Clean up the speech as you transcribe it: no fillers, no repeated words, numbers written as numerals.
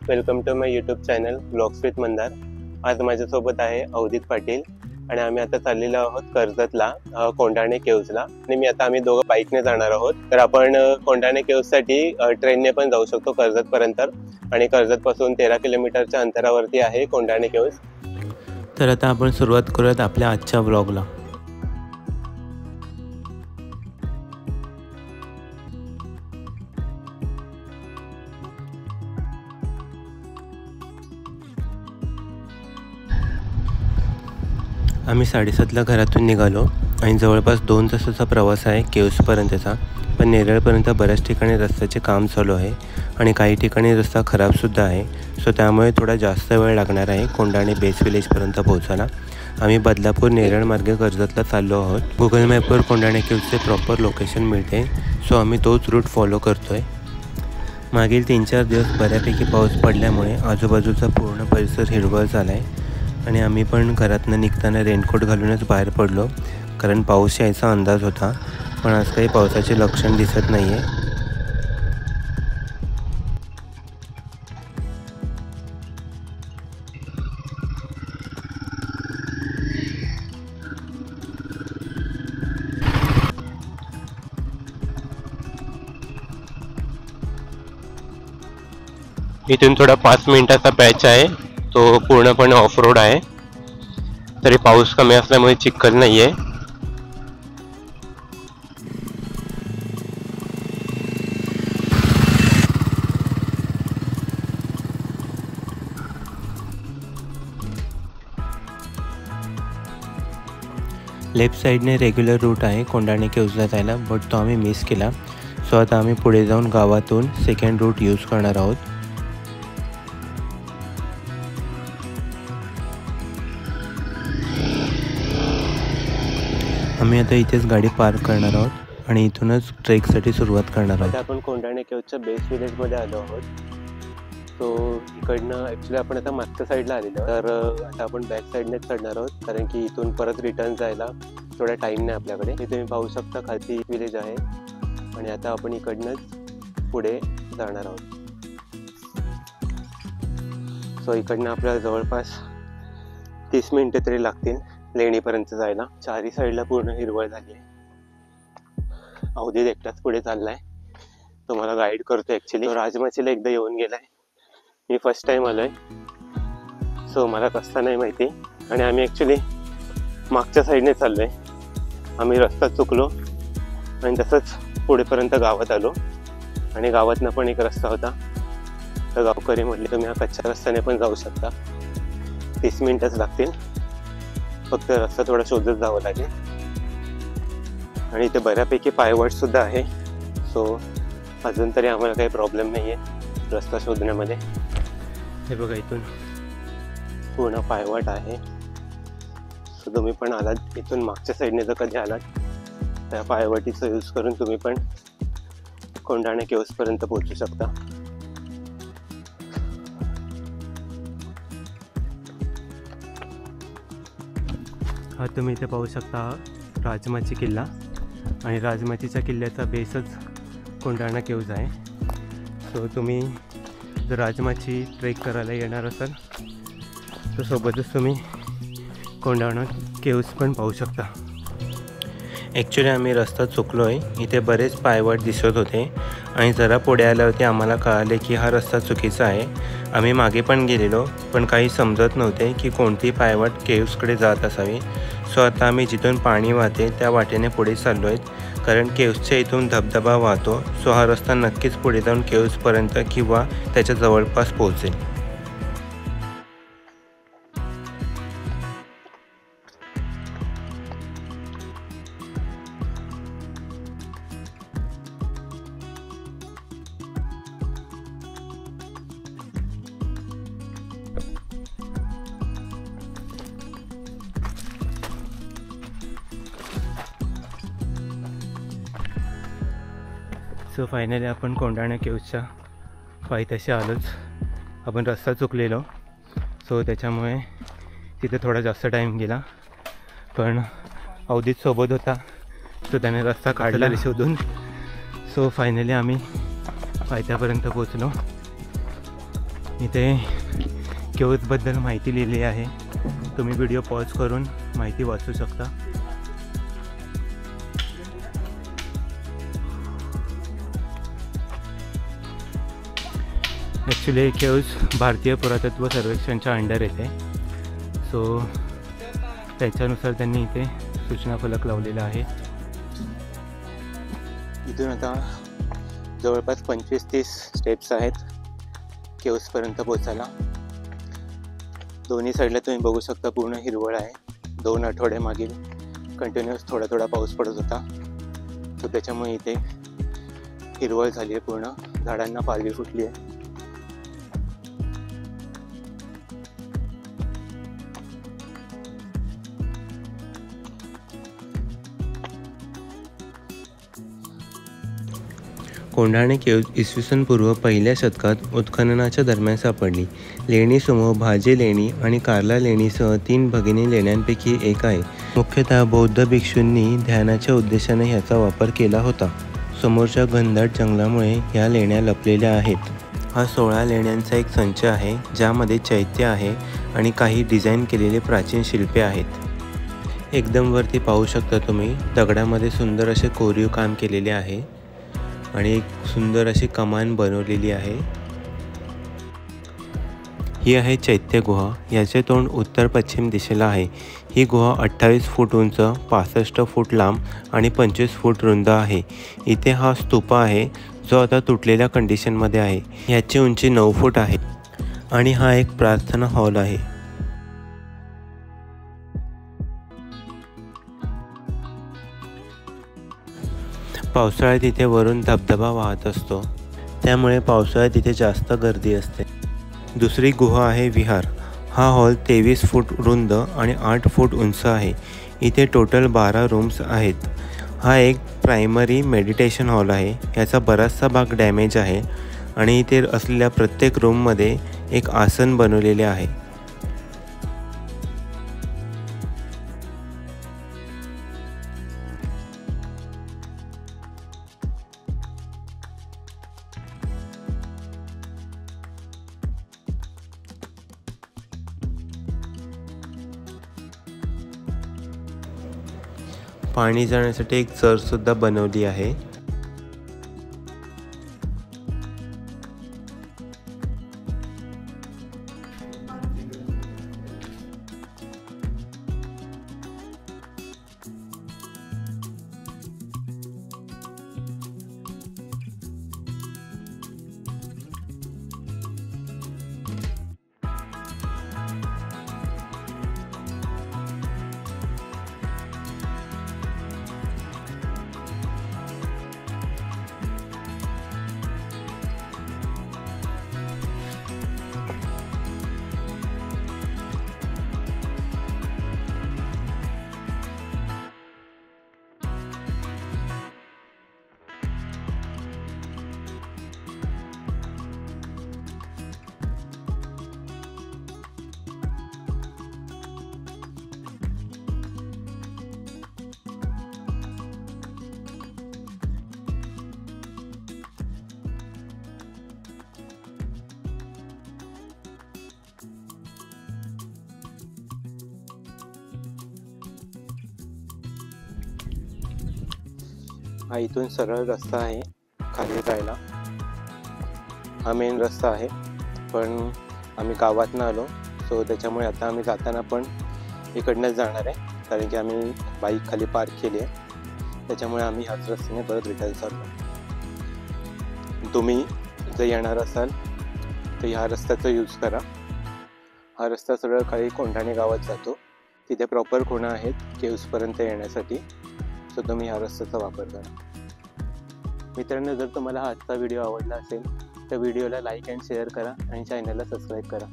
Welcome to my YouTube channel vlogs with Mandar. आज माझ्यासोबत आहे अवधीत पाटील आणि आम्ही आता चाललेलो आहोत कर्जतला, कोंढाणे केव्जला। आणि मी आता आम्ही दोघं बाईकने जाणार आहोत। तर आपण कोंढाणे केव्जसाठी ट्रेनने पण जाऊ शकतो कर्जत पर्यंत आणि कर्जत पासून 13 किलोमीटरच्या अंतरावरती आहे कोंढाणे केव्ज। तर आता आपण सुरुवात करूयात आपल्या आजच्या व्लॉगला। आम्ही 7:30ला घरातून निघालो आणि जवळपास 2 तासाचा प्रवास आहे केव्जपर्यंतचा। पण नेरळपर्यंत बऱ्याच ठिकाणी रस्त्याचे काम चालू आहे आणि काही ठिकाणी रस्ता खराबसुद्धा आहे। सो त्यामुळे थोडा जास्त वेळ लागणार आहे कोंढाणे बेस विलेजपर्यंत पोहोचायला। आम्ही बदलापूर नेरळ मार्गे कर्जतला चाललो आहोत। गुगल मॅपवर कोंढाणे केव्जचे प्रॉपर लोकेशन मिळते, सो आम्ही तोच रूट फॉलो करतोय। मागील 3-4 दिवस बऱ्यापैकी पाऊस पडल्यामुळे आजूबाजूचा पूर्ण परिसर हिरवळ झाला आहे आणि आम्ही पण घरातनं निघताना रेनकोट घालूनच बाहेर पडलो, कारण पाऊस यायचा अंदाज होता। पण आज काही पावसाचे लक्षण दिसत नाही आहे। इथून थोडा 5 मिनिटाचा पॅच आहे, तो पूर्णपणे ऑफ रोड आहे। तरी पाऊस कमी असल्यामुळे चिखल नाहीये। लेफ्ट साईडने रेग्युलर रूट आहे कोंढाणे केव्जला जायला, बट तो आम्ही मिस केला। सो आता आम्ही पुढे जाऊन गावातून सेकंड रूट यूज करणार आहोत। आम्ही आता इथेच गाडी पार्क करणार आहोत आणि इथूनच ट्रेकसाठी सुरुवात करणार आहोत। आता आपण कोंढाणे केव्जच्या बेस विलेजमध्ये आलो आहोत। तो इकडनं ॲक्च्युली आपण आता मागच्या साईडला आलेलो, तर आता आपण बॅक साईडनेच चढणार आहोत, कारण की इथून परत रिटर्न जायला थोडा टाईम नाही आपल्याकडे। हे तुम्ही पाहू शकता खालती विलेज आहे आणि आता आपण इकडनंच पुढे जाणार आहोत। सो इकडनं आपल्याला जवळपास 30 मिनिटे तरी लागतील लेणीपर्यंत जायला। चारी साईडला पूर्ण हिरवळ झाली आहे। अवधीत एकटाच पुढे चाललाय, तो मला गाईड करतो। ॲक्च्युली राजमाचीला एकदा येऊन गेलाय, मी फर्स्ट टाइम आलोय, सो मला रस्ता नाही माहिती। आणि आम्ही ॲक्च्युली मागच्या साईडने चाललोय, आम्ही रस्ता चुकलो आणि तसंच पुढेपर्यंत गावात आलो आणि गावातनं पण एक रस्ता होता, तर गावकरी म्हटले तुम्ही हा कच्च्या रस्त्याने पण जाऊ शकता, 30 मिनिटच लागतील, फक्त रस्ता थोडा शोधत जावं लागेल। आणि इथे बऱ्यापैकी पायवाट सुद्धा आहे, सो अजून तरी आम्हाला काही प्रॉब्लेम नाही आहे रस्ता शोधण्यामध्ये। हे बघा इथून पूर्ण पायवाट आहे, सो तुम्ही पण आलात इथून मागच्या साईडने जर कधी आलात त्या पायवाटीचा यूज करून तुम्ही पण कोंढाणे केव्जपर्यंत पोहोचू शकता। हा तुम्ही इथे पाहू शकता राजमाची किल्ला, आणि राजमाचीच्या किल्ल्याचा बेसच कोंढाणा केव्ज आहे। सो तुम्ही जर राजमाची ट्रेक करायला येणार असाल तर सोबतच तुम्ही कोंढाणा केव्ज पण पाहू शकता। ॲक्च्युली आम्ही रस्ता चुकलो आहे, इथे बरेच पायवाट दिसत होते आणि जरा पुढे आल्यावरती आम्हाला कळाले की हा रस्ता चुकीचा आहे। आम्ही मागे पण गेलेलो, पण काही समजत नव्हते की कोणती पायवाट केव्जकडे जात असावी। सो आता आम्ही जिथून पाणी वाहते त्या वाटेने पुढे चाललो आहेत, कारण केव्जच्या इथून धबधबा वाहतो। सो हा रस्ता नक्कीच पुढे जाऊन केव्जपर्यंत किंवा त्याच्या जवळपास पोहोचेल। सो फायनली आपण कोंढाणे केव्जच्या पायथ्याशी आलोच। आपण रस्ता चुकलेलो, सो त्याच्यामुळे तिथे थोडा जास्त टाईम गेला, पण अवधीत सोबत होता, सो त्याने रस्ता काढला सो फायनली आम्ही पायथ्यापर्यंत पोचलो। इथे केव्जबद्दल माहिती लिहिली आहे, तुम्ही व्हिडिओ पॉज करून माहिती वाचू शकता. ॲक्च्युली केव्ज भारतीय पुरातत्व सर्वेक्षणच्या अंडर येते. सो त्याच्यानुसार त्यांनी इथे सूचना फलक लावलेला आहे. इथून आता जवळपास 25-30 स्टेप्स आहेत केव्जपर्यंत पोचायला. दोन्ही साईडला तुम्ही बघू शकता पूर्ण हिरवळ आहे. 2 आठवडे मागील कंटिन्युअस थोडा थोडा पाऊस पडत होता, तर त्याच्यामुळे इथे हिरवळ झाली आहे, पूर्ण झाडांना पालवी फुटली आहे. कोंढाणे केव्ज इसवी सन पूर्व 1ल्या शतकात उत्खननाच्या दरम्यान सापडली. लेणी समूह भाजे लेणी आणि कार्ला लेणीसह 3 भगिनी लेण्यांपैकी एक आहे. मुख्यतः बौद्ध भिक्षूंनी ध्यानाच्या उद्देशाने ह्याचा वापर केला होता. समोरच्या घनदाट जंगलामुळे ह्या लेण्या लपलेल्या आहेत. हा 16 लेण्यांचा एक संच आहे, ज्यामध्ये चैत्य आहे आणि काही डिझाईन केलेले प्राचीन शिल्पे आहेत. एकदम वरती पाहू शकता तुम्ही, दगडामध्ये सुंदर असे कोरीव काम केलेले आहे आणि एक सुंदर अशी कमान बनवलेली आहे. ही आहे चैत्य गुहा. याचे तोंड उत्तर पश्चिम दिशेला आहे. ही गुहा 28 फूट उंच, 65 फूट लांब आणि 25 फूट रुंद आहे. इथे हा स्तूप आहे, जो आता तुटलेल्या कंडिशनमध्ये आहे. याची उंची 9 फूट आहे आणि हा एक प्रार्थना हॉल आहे. पावसाळ्यात इथे वरून धबधबा वाहत असतो, त्यामुळे पावसाळ्यात इथे जास्त गर्दी असते. दुसरी गुहा आहे विहार. हा हॉल 23 फूट रुंद आणि 8 फूट उंच आहे. इथे टोटल 12 रूम्स आहेत. हा एक प्रायमरी मेडिटेशन हॉल आहे. याचा बराचसा भाग डॅमेज आहे आणि इथे असलेल्या प्रत्येक रूममध्ये एक आसन बनवलेले आहे. पाणी जाण्यासाठी एक चर सुद्धा बनवली आहे. हा इथून सरळ रस्ता आहे खाली जायला. हा मेन रस्ता आहे, पण आम्ही गावातनं आलो, सो त्याच्यामुळे आता आम्ही जाताना पण इकडनंच जाणार आहे, कारण की आम्ही बाईक खाली पार्क केली आहे. त्याच्यामुळे आम्ही ह्याच रस्त्याने परत रिटर्न चाललो. तुम्ही जर येणार असाल तर ह्या रस्त्याचा यूज करा. हा रस्ता सरळ खाली कोंढाणे गावात जातो. तिथे प्रॉपर खुणा आहेत केव्जपर्यंत येण्यासाठी, सो तुम्ही ह्या रस्त्याचा वापर करा. मित्रांनो, जर तुम्हाला आजचा व्हिडिओ आवडला असेल तर व्हिडिओला लाईक अँड शेअर करा आणि चॅनलला सबस्क्राईब करा.